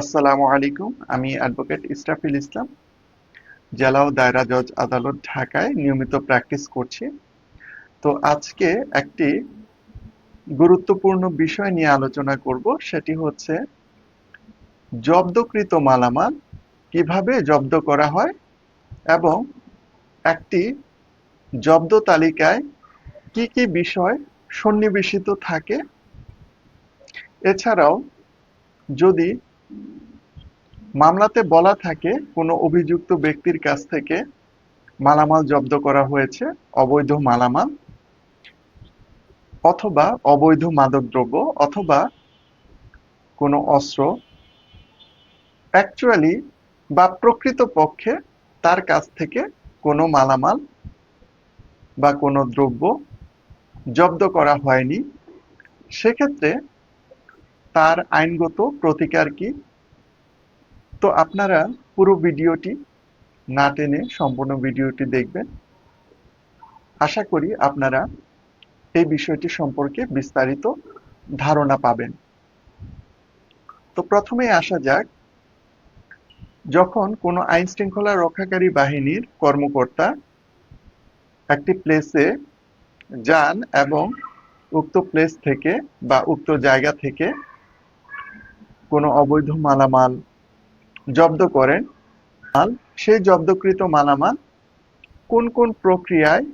আসসালামু আলাইকুম। আমি অ্যাডভোকেট ইসরাফিল ইসলাম, জেলা ও দায়রা জজ আদালত ঢাকায় নিয়মিত প্র্যাকটিস করছি। তো আজকে একটি গুরুত্বপূর্ণ বিষয় নিয়ে আলোচনা করব, সেটি হচ্ছে জব্দকৃত মালামাল কিভাবে জব্দ করা হয় এবং একটি জব্দ তালিকায় কি কি বিষয় সন্নিবেশিত থাকে। এছাড়াও যদি মামলাতে বলা থাকে কোনো অভিযুক্ত ব্যক্তির কাছ থেকে মালামাল জব্দ করা হয়েছে, অবৈধ মালামাল অথবা অবৈধ মাদকদ্রব্য অথবা কোনো অস্ত্র, অ্যাকচুয়ালি বা প্রকৃতপক্ষে তার কাছ থেকে কোনো মালামাল বা কোনো দ্রব্য জব্দ করা হয়নি, সেক্ষেত্রে তার আইনগত প্রতিকার কি। তো আপনারা পুরো ভিডিওটি না টেনে সম্পূর্ণ ভিডিওটি দেখবেন। আশা করি আপনারা এই বিষয়টি সম্পর্কে বিস্তারিত ধারণা পাবেন। তো প্রথমেই আসা যাক, যখন কোনো আইন শৃঙ্খলা রক্ষাকারী বাহিনীর কর্মকর্তা একটি প্লেসে যান এবং উক্ত প্লেস থেকে বা উক্ত জায়গা থেকে কোনো অবৈধ মালামাল জব্দ করেন, সেই জব্দকৃত মালামাল কোন কোন প্রক্রিয়ায়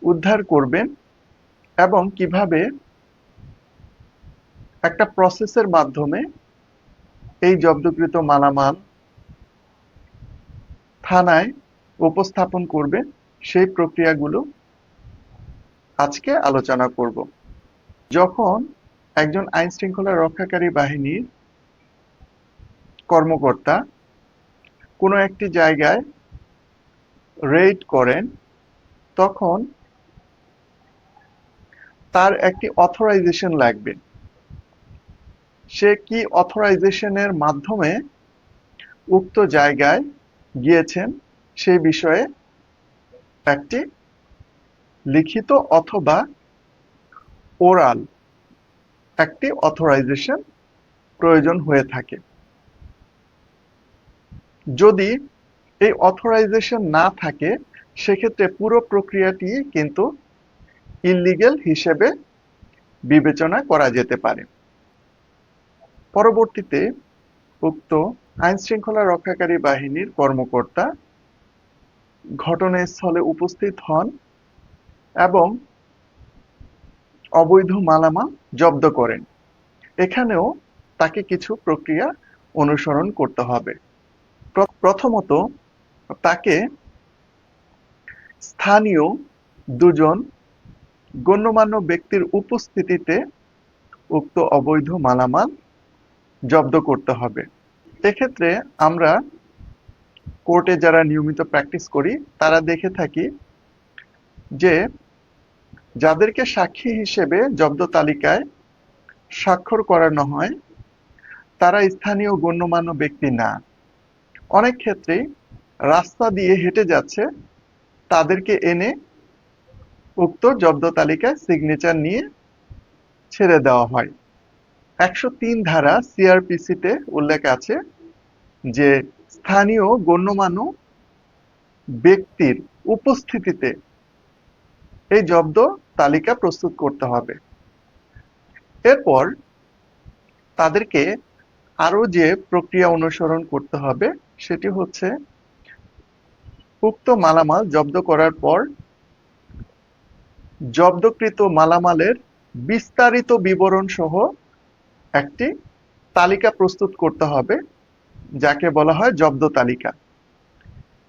উদ্ধার করবেন এবং কিভাবে একটা প্রসেসের মাধ্যমে এই জব্দকৃত মালামাল থানায় উপস্থাপন করবেন, সেই প্রক্রিয়াগুলো আজকে আলোচনা করব। যখন একজন আইন শৃঙ্খলা রক্ষাকারী বাহিনীর কর্মকর্তা কোনো একটি জায়গায় রেইড করেন, তখন তার একটি অথরাইজেশন লাগবে। সে কি অথরাইজেশনের মাধ্যমে উক্ত জায়গায় গিয়েছেন সেই বিষয়ে একটি লিখিত অথবা ওরাল একটি অথরাইজেশন প্রয়োজন হয়ে থাকে। যদি এই অথরাইজেশন না থাকে, সেক্ষেত্রে পুরো প্রক্রিয়াটি কিন্তু ইললিগ্যাল হিসেবে বিবেচনা করা যেতে পারে। পরবর্তীতে উক্ত আইন শৃঙ্খলা রক্ষাকারী বাহিনীর কর্মকর্তা ঘটনাস্থলে উপস্থিত হন এবং অবৈধ মালামাল জব্দ করেন। এখানেও তাকে কিছু প্রক্রিয়া অনুসরণ করতে হবে। প্রথমত তাকে স্থানীয় দুজন গণ্যমান্য ব্যক্তির উপস্থিতিতে উক্ত অবৈধ মালামাল জব্দ করতে হবে। এক্ষেত্রে আমরা কোর্টে যারা নিয়মিত প্র্যাকটিস করি তারা দেখে থাকি যে যাদেরকে সাক্ষী হিসেবে জব্দ তালিকায় স্বাক্ষর করানো হয় তারা স্থানীয় গণ্যমান্য ব্যক্তি না। অনেক ক্ষেত্রেই রাস্তা দিয়ে হেঁটে যাচ্ছে, তাদেরকে এনে উক্ত জব্দ তালিকায় সিগনেচার নিয়ে ছেড়ে দেওয়া হয়। ১০৩ ধারা সিআরপিসিতে উল্লেখ আছে যে স্থানীয় গণ্যমান্য ব্যক্তির উপস্থিতিতে এই জব্দ তালিকা প্রস্তুত করতে হবে। এরপর তাদেরকে আরো যে প্রক্রিয়া অনুসরণ করতে হবে সেটি হচ্ছে উক্ত মালামাল জব্দ করার পর জব্দকৃত মালামালের বিস্তারিত বিবরণ সহ একটি তালিকা প্রস্তুত করতে হবে, যাকে বলা হয় জব্দ তালিকা।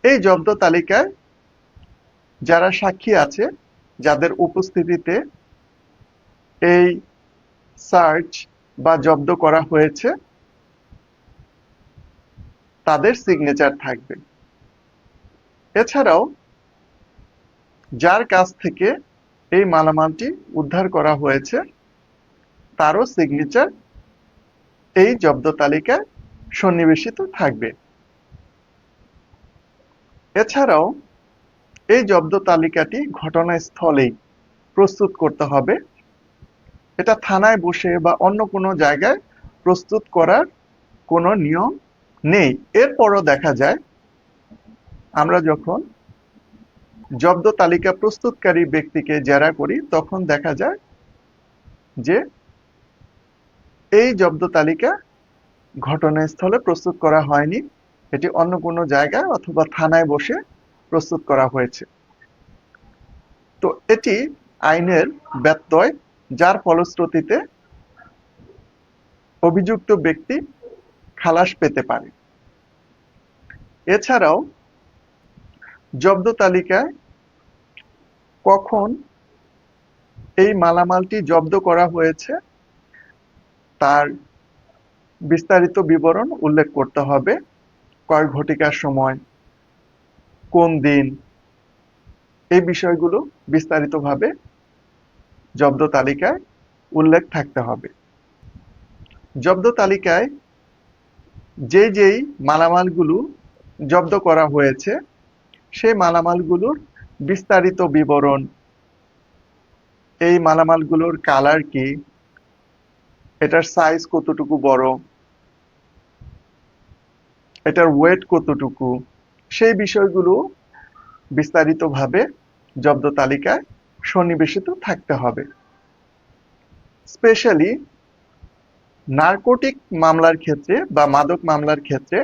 এই জব্দ তালিকায় যারা সাক্ষী আছে, যাদের উপস্থিতিতে এই সার্চ বা জব্দ করা হয়েছে, তাদের সিগনেচার থাকবে। এছাড়াও যার কাছ থেকে এই মালামালটি উদ্ধার করা হয়েছে তারও সিগনেচার এই জব্দ তালিকায় সন্নিবেশিত থাকবে। এছাড়াও এই জব্দ তালিকাটি ঘটনাস্থলেই প্রস্তুত করতে হবে। এটা থানায় বসে বা অন্য কোনো জায়গায় প্রস্তুত করার কোনো নিয়ম নেই। এরপরও দেখা যায় আমরা যখন জব্দ তালিকা প্রস্তুতকারী ব্যক্তিকে জেরা করি তখন দেখা যায় যে এই জব্দ তালিকা ঘটনাস্থলে প্রস্তুত করা হয়নি, এটি অন্য কোনো জায়গায় অথবা থানায় বসে প্রস্তুত করা হয়েছে। তো এটি আইনের ব্যত্যয়, যার ফলশ্রুতিতে অভিযুক্ত ব্যক্তি খালাস পেতে পারে। এছাড়াও জব্দ তালিকায় কখন এই মালামালটি জব্দ করা হয়েছে তার বিস্তারিত বিবরণ উল্লেখ করতে হবে। কয় ঘটিকার সময়, কোন দিন, এই বিষয়গুলো বিস্তারিতভাবে জব্দ তালিকায় উল্লেখ থাকতে হবে। জব্দ তালিকায় যেই মালামালগুলো জব্দ করা হয়েছে সেই মালামালগুলোর বিস্তারিত বিবরণ, এই মালামালগুলোর কালার কি, এটার সাইজ কতটুকু বড়, এটার ওয়েট কতটুকু, সেই বিষয়গুলো বিস্তারিতভাবে জব্দ তালিকায় সন্নিবেশিত থাকতে হবে। স্পেশালি নারকোটিক মামলার ক্ষেত্রে বা মাদক মামলার ক্ষেত্রে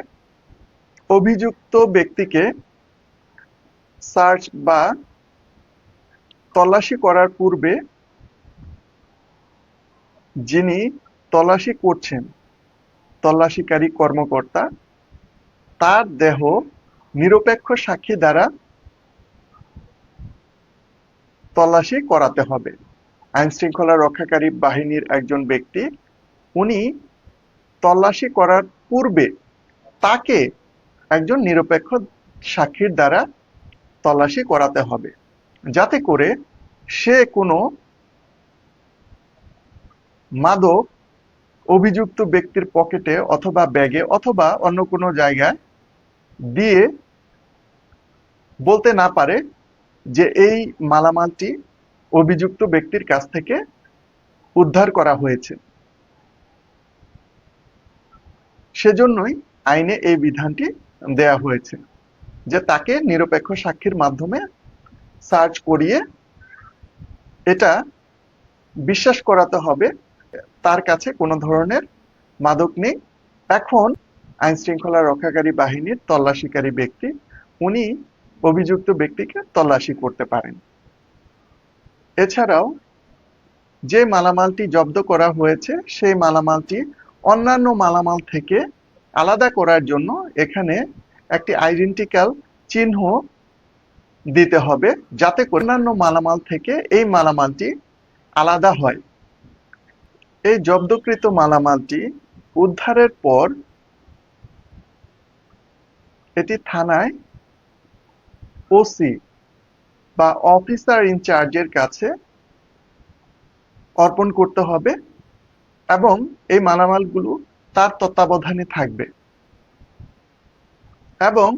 অভিযুক্ত ব্যক্তিকে সার্চ বা তল্লাশি করার পূর্বে যিনি তল্লাশি করছেন, তল্লাশিকারী কর্মকর্তা, তার দেহ নিরপেক্ষ সাক্ষী দ্বারা তল্লাশি করাতে হবে। আইন শৃঙ্খলা রক্ষাকারী বাহিনীর একজন ব্যক্তি, উনি তল্লাশি করার পূর্বে তাকে একজন নিরপেক্ষ সাক্ষীর দ্বারা তল্লাশি করাতে হবে, যাতে করে সে কোনো মাদক অভিযুক্ত ব্যক্তির পকেটে অথবা ব্যাগে অথবা অন্য কোনো জায়গায় দিয়ে বলতে না পারে যে এই মালামালটি অভিযুক্ত ব্যক্তির কাছ থেকে উদ্ধার করা হয়েছে। সেজন্যই আইনে এই বিধানটি দেয়া হয়েছে যে তাকে নিরপেক্ষ সাক্ষীর মাধ্যমে সার্চ করিয়ে এটা বিশ্বাস করাতে হবে তার কাছে কোনো ধরনের মাদক নেই। এখন আইন শৃঙ্খলা রক্ষাকারী বাহিনীর তল্লাশিকারী ব্যক্তি, উনি অভিযুক্ত ব্যক্তিকে তল্লাশি করতে পারেন। এছাড়াও যে মালামালটি জব্দ করা হয়েছে সেই মালামালটি অন্যান্য মালামাল থেকে আলাদা করার জন্য এখানে একটি আইডেন্টিক্যাল চিহ্ন দিতে হবে, যাতে করে অন্যান্য মালামাল থেকে এই মালামালটি আলাদা হয়। এই জব্দকৃত মালামালটি উদ্ধারের পর এটি থানায় ওসি বা অফিসার ইনচার্জের কাছে অর্পণ করতে হবে এবং এই মালামালগুলো তার তত্ত্বাবধানে থাকবে এবং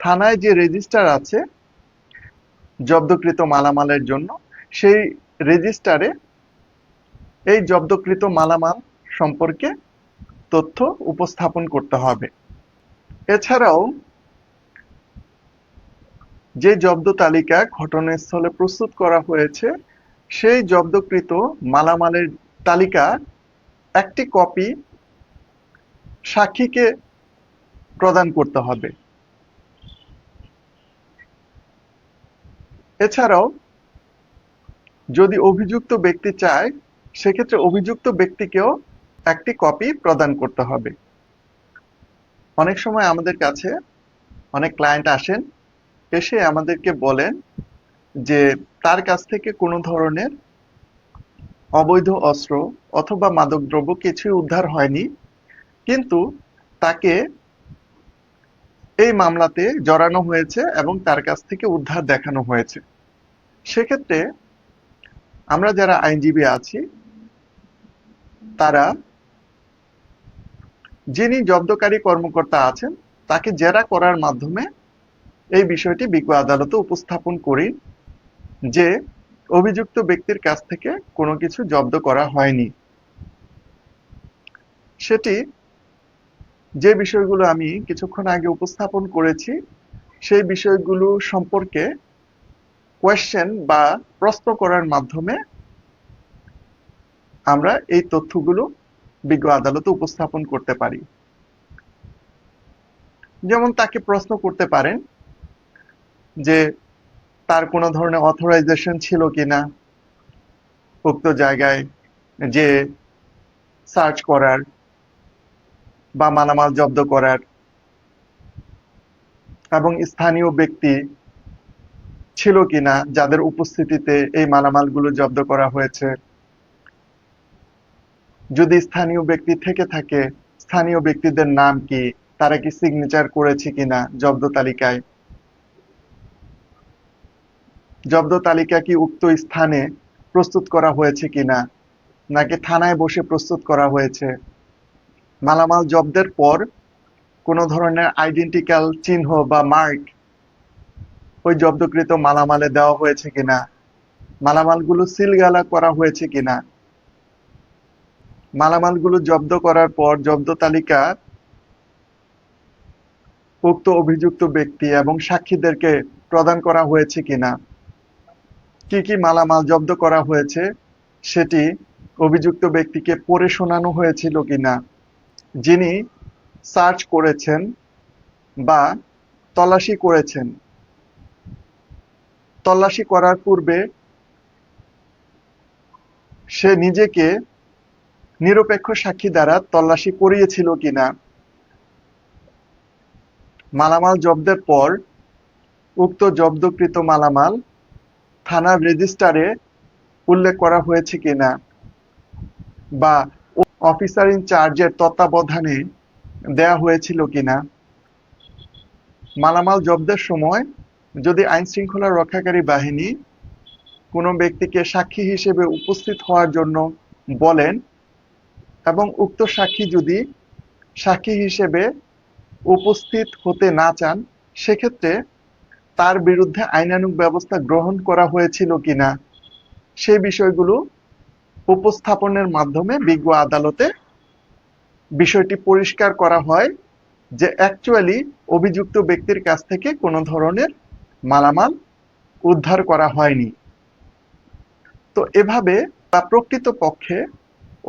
থানায় যে রেজিস্টার আছে জব্দকৃত মালামালের জন্য, সেই রেজিস্টারে এই জব্দকৃত মালামাল সম্পর্কে তথ্য উপস্থাপন করতে হবে। এছাড়াও যে জব্দ তালিকা ঘটনাস্থলে প্রস্তুত করা হয়েছে সেই জব্দকৃত মালামালের তালিকা একটি কপি সাক্ষীকে প্রদান করতে হবে। এছাড়াও যদি অভিযুক্ত ব্যক্তি চায় সেক্ষেত্রে অভিযুক্ত ব্যক্তিকেও একটি কপি প্রদান করতে হবে। অনেক সময় আমাদের কাছে অনেক ক্লায়েন্ট আসেন, এসে আমাদেরকে বলেন যে তার কাছ থেকে কোনো ধরনের অবৈধ অস্ত্র অথবা মাদকদ্রব্য কিছুই উদ্ধার হয়নি, কিন্তু তাকে এই মামলাতে জড়ানো হয়েছে এবং তার কাছ থেকে উদ্ধার দেখানো হয়েছে। সেক্ষেত্রে আমরা যারা আইনজীবী আছি তারা যিনি জব্দকারী কর্মকর্তা আছেন তাকে জেরা করার মাধ্যমে এই বিষয়টি বিজ্ঞ আদালতে উপস্থাপন করি যে অভিযুক্ত ব্যক্তির কাছ থেকে কোনো কিছু জব্দ করা হয়নি। সেটি যে বিষয়গুলো আমি কিছুক্ষণ আগে উপস্থাপন করেছি সেই বিষয়গুলো সম্পর্কে কোয়েশ্চেন বা প্রশ্ন করার মাধ্যমে আমরা এই তথ্যগুলো বিজ্ঞ আদালতে উপস্থাপন করতে পারি। যেমন তাকে প্রশ্ন করতে পারেন যে তার কোনো ধরনের অথরাইজেশন ছিল কিনা উক্ত জায়গায় যে সার্চ করার বা মালামাল জব্দ করার, এবং স্থানীয় ব্যক্তি ছিল কিনা যাদের উপস্থিতিতে এই মালামালগুলো জব্দ করা হয়েছে। যদি স্থানীয় ব্যক্তি থেকে থাকে, স্থানীয় ব্যক্তিদের নাম কি, তারা কি সিগনেচার করেছে কিনা জব্দ তালিকায়, জব্দ তালিকা কি উক্ত স্থানে প্রস্তুত করা হয়েছে কিনা নাকি থানায় বসে প্রস্তুত করা হয়েছে, মালামাল জব্দের পর কোনো ধরনের আইডেন্টিক্যাল চিহ্ন বা মার্ক ওই জব্দকৃত মালামালে দেওয়া হয়েছে কিনা, মালামালগুলো সিলগালা করা হয়েছে কিনা, মালামালগুলো জব্দ করার পর জব্দ তালিকা উক্ত অভিযুক্ত ব্যক্তি এবং সাক্ষীদেরকে প্রদান করা হয়েছে কিনা, কি কি মালামাল জব্দ করা হয়েছে সেটি অভিযুক্ত ব্যক্তিকে পড়ে শোনানো হয়েছিল কিনা, যিনি সার্চ করেছেন বা তল্লাশি করেছেন, তল্লাশি করার পূর্বে সে নিজেকে নিরপেক্ষ সাক্ষী দ্বারা তল্লাশি করিয়েছিল কিনা, মালামাল জব্দের পর উক্ত জব্দকৃত মালামাল থানার রেজিস্টারে উল্লেখ করা হয়েছে কিনা বা অফিসার ইনচার্জের তত্ত্বাবধানে দেয়া হয়েছিল কিনা, মালামাল জব্দের সময় যদি আইন শৃঙ্খলা রক্ষাকারী বাহিনী কোনো ব্যক্তিকে সাক্ষী হিসেবে উপস্থিত হওয়ার জন্য বলেন এবং উক্ত সাক্ষী যদি সাক্ষী হিসেবে উপস্থিত হতে না চান, সেক্ষেত্রে তার বিরুদ্ধে আইনানুগ ব্যবস্থা গ্রহণ করা হয়েছিল কিনা সেই বিষয়গুলো উপস্থাপনের মাধ্যমে বিজ্ঞ আদালতে বিষয়টি পরিষ্কার করা হয় যে অ্যাকচুয়ালি অভিযুক্ত ব্যক্তির কাছ থেকে কোনো ধরনের মালামাল উদ্ধার করা হয়নি। তো এভাবে বা প্রকৃতপক্ষে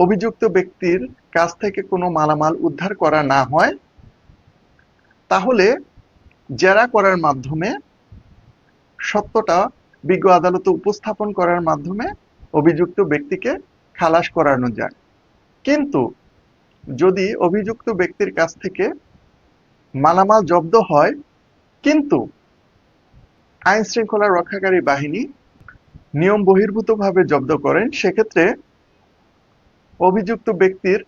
অভিযুক্ত ব্যক্তির কাছ থেকে কোনো মালামাল উদ্ধার করা না হয়, তাহলে জেরা করার মাধ্যমে সত্যটা বিজ্ঞ আদালতে উপস্থাপন করার মাধ্যমে অভিযুক্ত ব্যক্তিকে খালাস করানো যায়। কিন্তু যদি অভিযুক্ত ব্যক্তির কাছ থেকে মালামাল জব্দ হয় কিন্তু আইন শৃঙ্খলা রক্ষাকারী বাহিনী নিয়ম বহির্ভূতভাবে জব্দ করেন, সেক্ষেত্রে অভিযুক্ত ব্যক্তির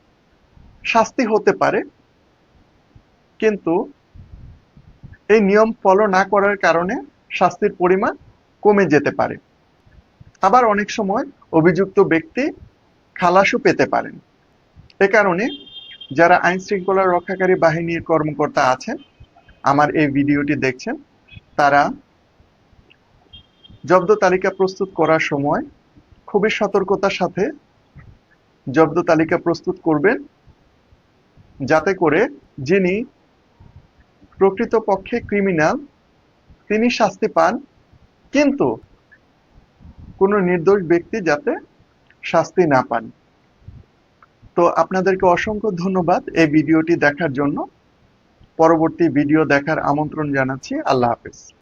শাস্তি হতে পারে, কিন্তু এই নিয়ম ফলো না করার কারণে শাস্তির পরিমাণ কমে যেতে পারে। আবার অনেক সময় অভিযুক্ত ব্যক্তি খালাসও পেতে পারেন। এ কারণে যারা আইন শৃঙ্খলা রক্ষাকারী বাহিনীর কর্মকর্তা আছেন, আমার এই ভিডিওটি দেখছেন, তারা জব্দ তালিকা প্রস্তুত করার সময় খুবই সতর্কতার সাথে জব্দ তালিকা প্রস্তুত করবেন, যাতে করে যিনি প্রকৃতপক্ষে ক্রিমিনাল তিনি শাস্তি পান, কিন্তু কোনো নির্দোষ ব্যক্তি যাতে শাস্তি না পান। তো আপনাদেরকে অসংখ্য ধন্যবাদ এই ভিডিওটি দেখার জন্য। পরবর্তী ভিডিও দেখার আমন্ত্রণ জানাচ্ছি। আল্লাহ হাফেজ।